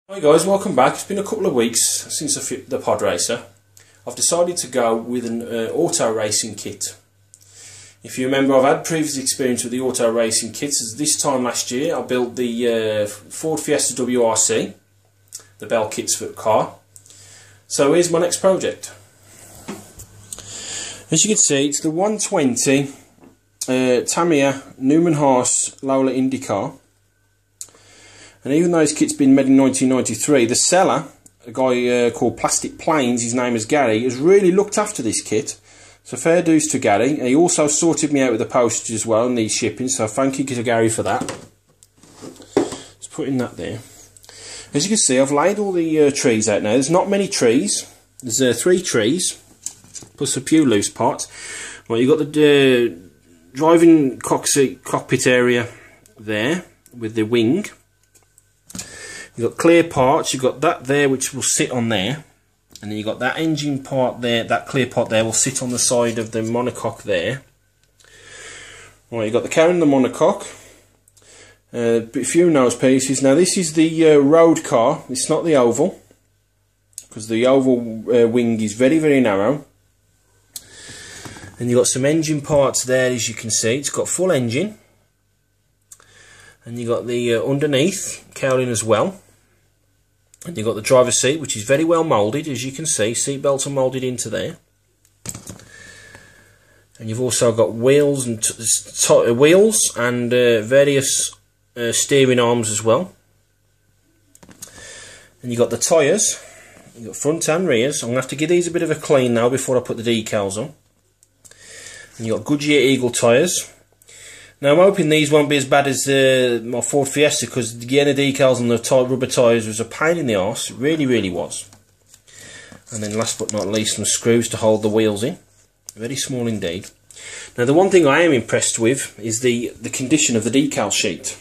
Hi guys, welcome back. It's been a couple of weeks since I fit the pod racer. I've decided to go with an auto racing kit. If you remember, I've had previous experience with the auto racing kits. As this time last year I built the Ford Fiesta WRC, the bell kits for the car. So here's my next project. As you can see, it's the 120 Tamiya Newman-Haas Indycar. And even though this kit's been made in 1993, the seller, a guy called Plastic Planes, his name is Gary, has really looked after this kit. So fair dues to Gary. And he also sorted me out with the postage as well and the shipping, so thank you to Gary for that. Just putting that there. As you can see, I've laid all the trees out now. There's not many trees. There's 3 trees, plus a few loose parts. Well, you've got the driving cockpit area there with the wing. You've got clear parts, you've got that there which will sit on there, and then you've got that engine part there, that clear part there will sit on the side of the monocoque there. Right, you've got the carry and the monocoque, a few nose pieces. Now this is the road car, it's not the oval, because the oval wing is very, very narrow. And you've got some engine parts there, as you can see. It's got full engine, and you've got the underneath cowling as well. And you've got the driver's seat, which is very well moulded, as you can see. Seat belts are moulded into there. And you've also got wheels and various steering arms as well. And you've got the tyres. You've got front and rears. I'm going to have to give these a bit of a clean now before I put the decals on. And you've got Goodyear Eagle tyres. Now I'm hoping these won't be as bad as my Ford Fiesta, because getting the decals on the rubber tyres was a pain in the arse. It really, really was. And then last but not least, some screws to hold the wheels in. Very small indeed. Now the one thing I am impressed with is the condition of the decal sheet.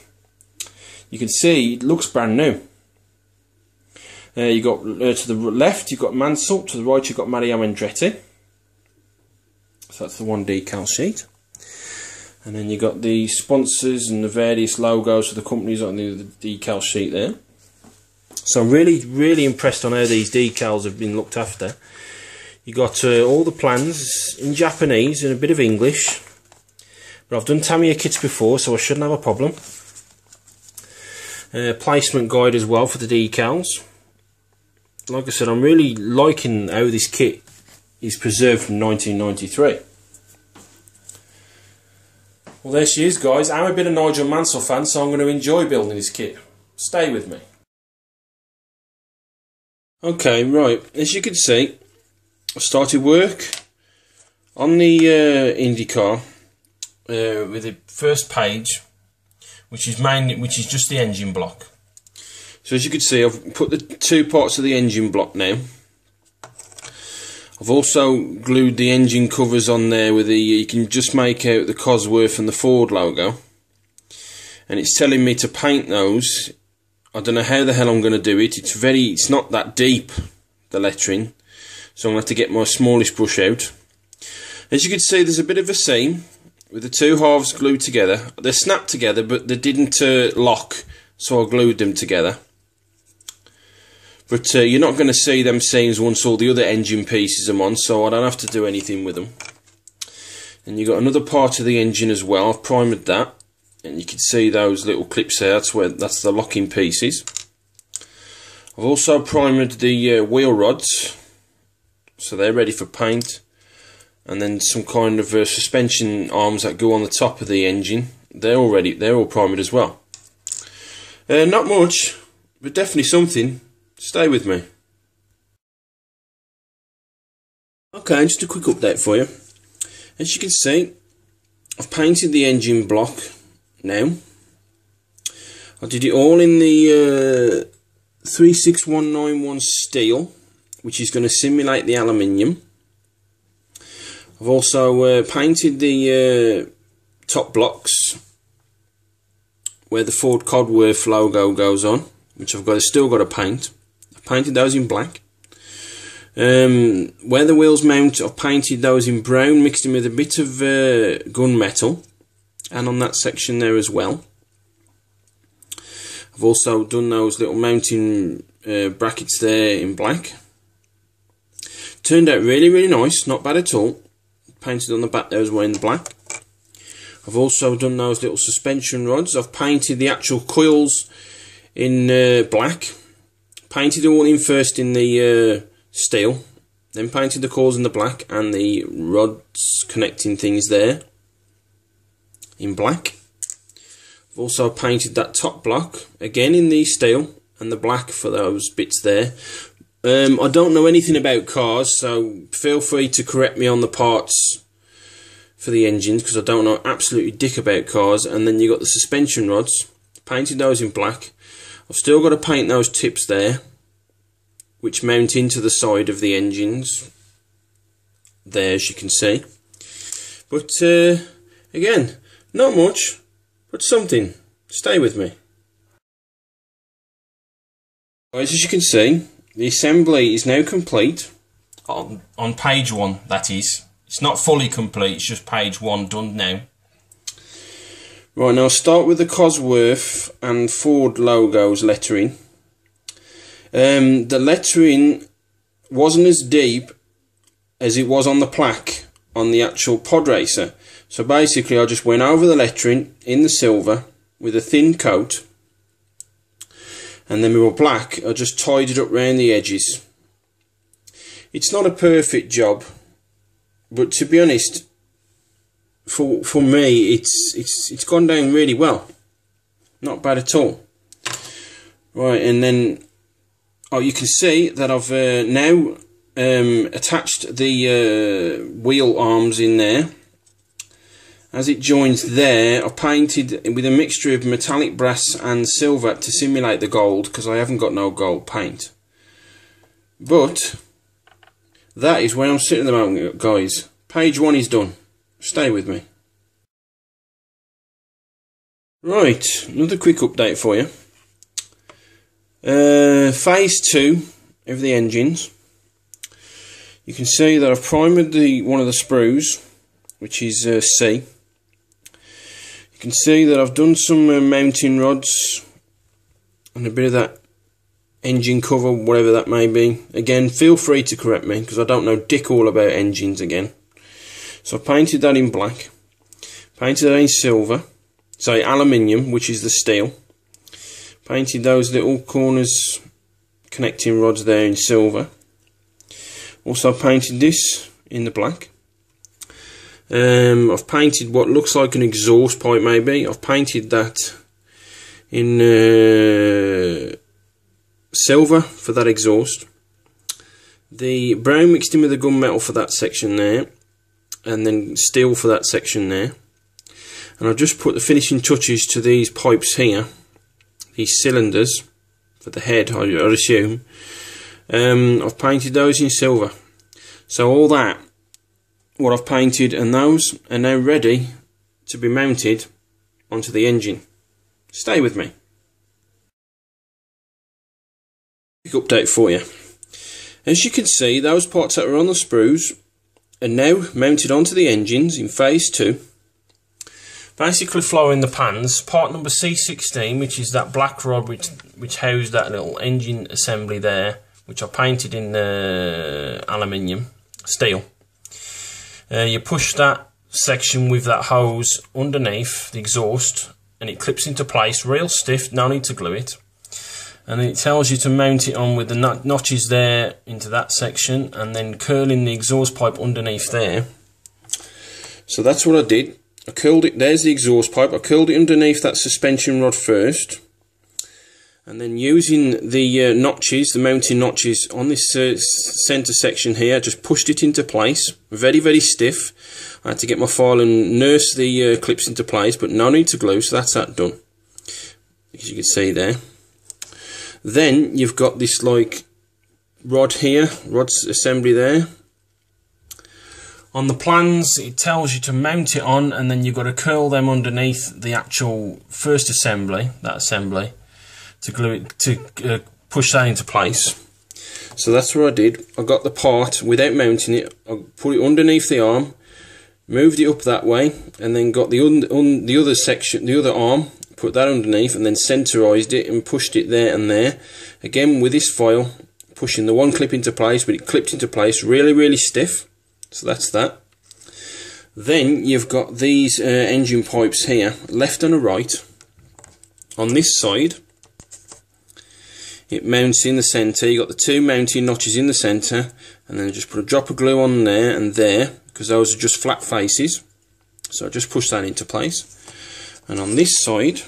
You can see it looks brand new. You got to the left you've got Mansell, to the right you've got Mario Andretti. So that's the one decal sheet. And then you got the sponsors and the various logos for the companies on the decal sheet there. So I'm really, really impressed on how these decals have been looked after. You got all the plans in Japanese and a bit of English. But I've done Tamiya kits before, so I shouldn't have a problem. Placement guide as well for the decals. Like I said, I'm really liking how this kit is preserved from 1993. Well, there she is, guys. I'm a bit of Nigel Mansell fan, so I'm going to enjoy building this kit. Stay with me. Okay, right. As you can see, I started work on the Indycar with the first page, which is just the engine block. So as you can see, I've put the 2 parts of the engine block now. I've also glued the engine covers on there with you can just make out the Cosworth and the Ford logo. And it's telling me to paint those. I don't know how the hell I'm going to do it. It's not that deep, the lettering. So I'm going to have to get my smallest brush out. As you can see, there's a bit of a seam with the 2 halves glued together. They're snapped together, but they didn't lock, so I glued them together. But you're not going to see them seams once all the other engine pieces are on, so I don't have to do anything with them. And you've got another part of the engine as well. I've primed that, and you can see those little clips there. That's the locking pieces. I've also primed the wheel rods, so they're ready for paint. And then some kind of suspension arms that go on the top of the engine. They're all primed as well. Not much, but definitely something. Stay with me. Okay, just a quick update for you. As you can see, I've painted the engine block now. I did it all in the 36191 steel, which is going to simulate the aluminium. I've also painted the top blocks where the Ford Cosworth logo goes on, which still got to paint. Painted those in black. Where the wheels mount, I've painted those in brown, mixed them with a bit of gunmetal, and on that section there as well. I've also done those little mounting brackets there in black. Turned out really nice, not bad at all. Painted on the back there as well in the black. I've also done those little suspension rods. I've painted the actual coils in black. Painted all in first in the steel. Then painted the coils in the black and the rods connecting things there in black. I've also painted that top block again in the steel and the black for those bits there. I don't know anything about cars, so feel free to correct me on the parts for the engines, because I don't know absolutely dick about cars. And then you got the suspension rods, painted those in black. I've still got to paint those tips there, which mount into the side of the engines there, as you can see. But again, not much, but something. Stay with me. Guys, as you can see, the assembly is now complete. On page 1, that is. It's not fully complete, it's just page 1 done now. Right, now I'll start with the Cosworth and Ford logos lettering. The lettering wasn't as deep as it was on the plaque on the actual pod racer. So basically I just went over the lettering in the silver with a thin coat, and then with my black I just tied it up around the edges. It's not a perfect job, but to be honest, for me it's gone down really well. Not bad at all. Right, and then you can see that I've now attached the wheel arms in there. As it joins there, I've painted with a mixture of metallic brass and silver to simulate the gold, because I haven't got no gold paint. But that is where I'm sitting at the moment, guys. Page 1 is done. Stay with me. Right, another quick update for you. Phase 2 of the engines. You can see that I've primed one of the sprues, which is C. You can see that I've done some mounting rods and a bit of that engine cover, whatever that may be. Again, feel free to correct me, because I don't know dick all about engines again. So I painted that in black, painted that in silver, sorry, aluminium, which is the steel. Painted those little corners connecting rods there in silver. Also painted this in the black. I've painted what looks like an exhaust pipe maybe. I've painted that in silver for that exhaust. The brown mixed in with the gunmetal for that section there, and then steel for that section there. And I've just put the finishing touches to these pipes here, these cylinders for the head, I'd assume. I've painted those in silver. So all that, what I've painted, and those are now ready to be mounted onto the engine. Stay with me. Quick update for you. As you can see, those parts that are on the sprues are now mounted onto the engines in phase 2. Basically following the pans, part number C16, which is that black rod which housed that little engine assembly there, which I painted in aluminium, steel. You push that section with that hose underneath the exhaust, and it clips into place real stiff, no need to glue it. And then it tells you to mount it on with the notches there into that section, and then curling the exhaust pipe underneath there. So that's what I did. I curled it, there's the exhaust pipe, I curled it underneath that suspension rod first, and then using the notches, the mounting notches on this centre section here, just pushed it into place, very stiff. I had to get my file and nurse the clips into place, but no need to glue, so that's that done, as you can see there. Then you've got this like rod here, rod assembly there. On the plans it tells you to mount it on, and then you've got to curl them underneath the actual first assembly, that assembly, to glue it, to push that into place. So that's what I did. I got the part without mounting it, I put it underneath the arm, moved it up that way, and then got the other section, the other arm, put that underneath and then centerized it and pushed it there and there. Again with this file, pushing the one clip into place, but it clipped into place really stiff. So that's that. Then you've got these engine pipes here, left and a right. On this side, it mounts in the centre. You've got the two mounting notches in the centre, and then just put a drop of glue on there and there, because those are just flat faces. So I just push that into place. And on this side,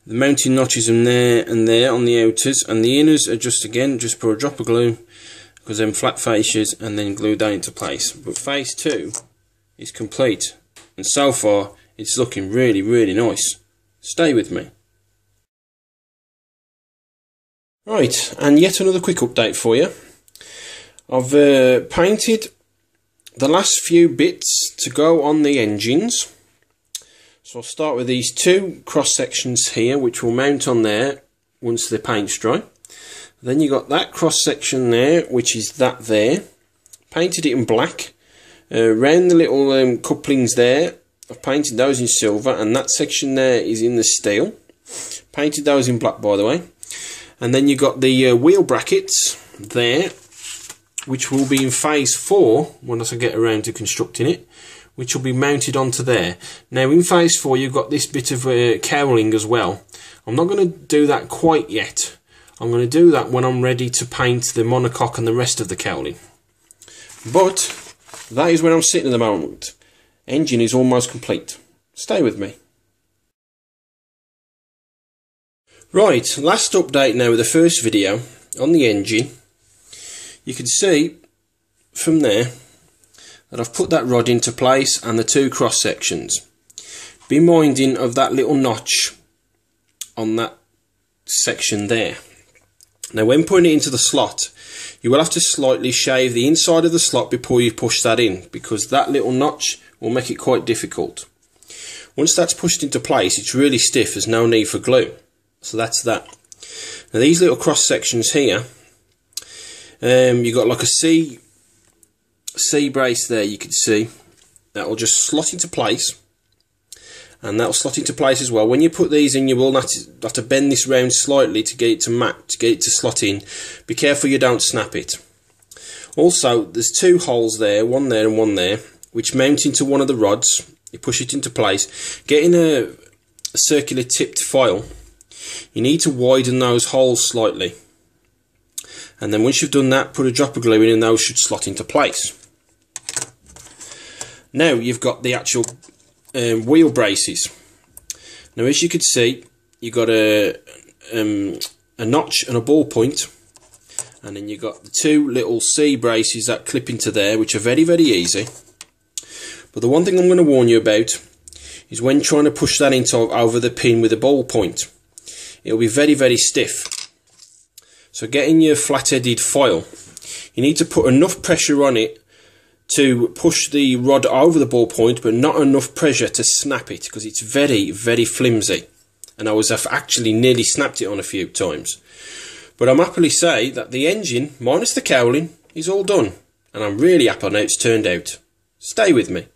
the mounting notches in there and there on the outers, and the inners are just, again, just put a drop of glue, because them flat faces, and then glue that into place. But phase 2 is complete, and so far it's looking really nice. Stay with me. Right, and yet another quick update for you. I've painted the last few bits to go on the engines. So I'll start with these two cross sections here, which will mount on there once the paint's dry. Then you got that cross section there, which is that there. Painted it in black. Round the little couplings there, I've painted those in silver, and that section there is in the steel. Painted those in black, by the way. And then you got the wheel brackets there, which will be in phase 4 once I get around to constructing it, which will be mounted onto there. Now in phase 4 you've got this bit of cowling as well. I'm not going to do that quite yet. I'm going to do that when I'm ready to paint the monocoque and the rest of the cowling. But that is where I'm sitting at the moment. Engine is almost complete. Stay with me. Right, last update now with the first video on the engine. You can see from there that I've put that rod into place and the two cross sections. Be minding of that little notch on that section there. Now when putting it into the slot, you will have to slightly shave the inside of the slot before you push that in, because that little notch will make it quite difficult. Once that's pushed into place, it's really stiff, there's no need for glue. So that's that. Now these little cross sections here, you've got like a C brace there, you can see. That will just slot into place. And that will slot into place as well. When you put these in, you will have to bend this round slightly to get it to match, to get it to slot in. Be careful you don't snap it. Also, there's two holes there, one there and one there, which mount into one of the rods. You push it into place. Getting a circular tipped file, you need to widen those holes slightly. And then once you've done that, put a drop of glue in and those should slot into place. Now you've got the actual wheel braces. Now as you can see, you've got a notch and a ball point, and then you've got the two little C braces that clip into there, which are very easy. But the one thing I'm going to warn you about is when trying to push that into over the pin with a ball point. It'll be very stiff. So getting your flat-headed file, you need to put enough pressure on it to push the rod over the ball point, but not enough pressure to snap it, because it's very flimsy. And I've actually nearly snapped it on a few times. But I'm happily say that the engine, minus the cowling, is all done. And I'm really happy on how it's turned out. Stay with me.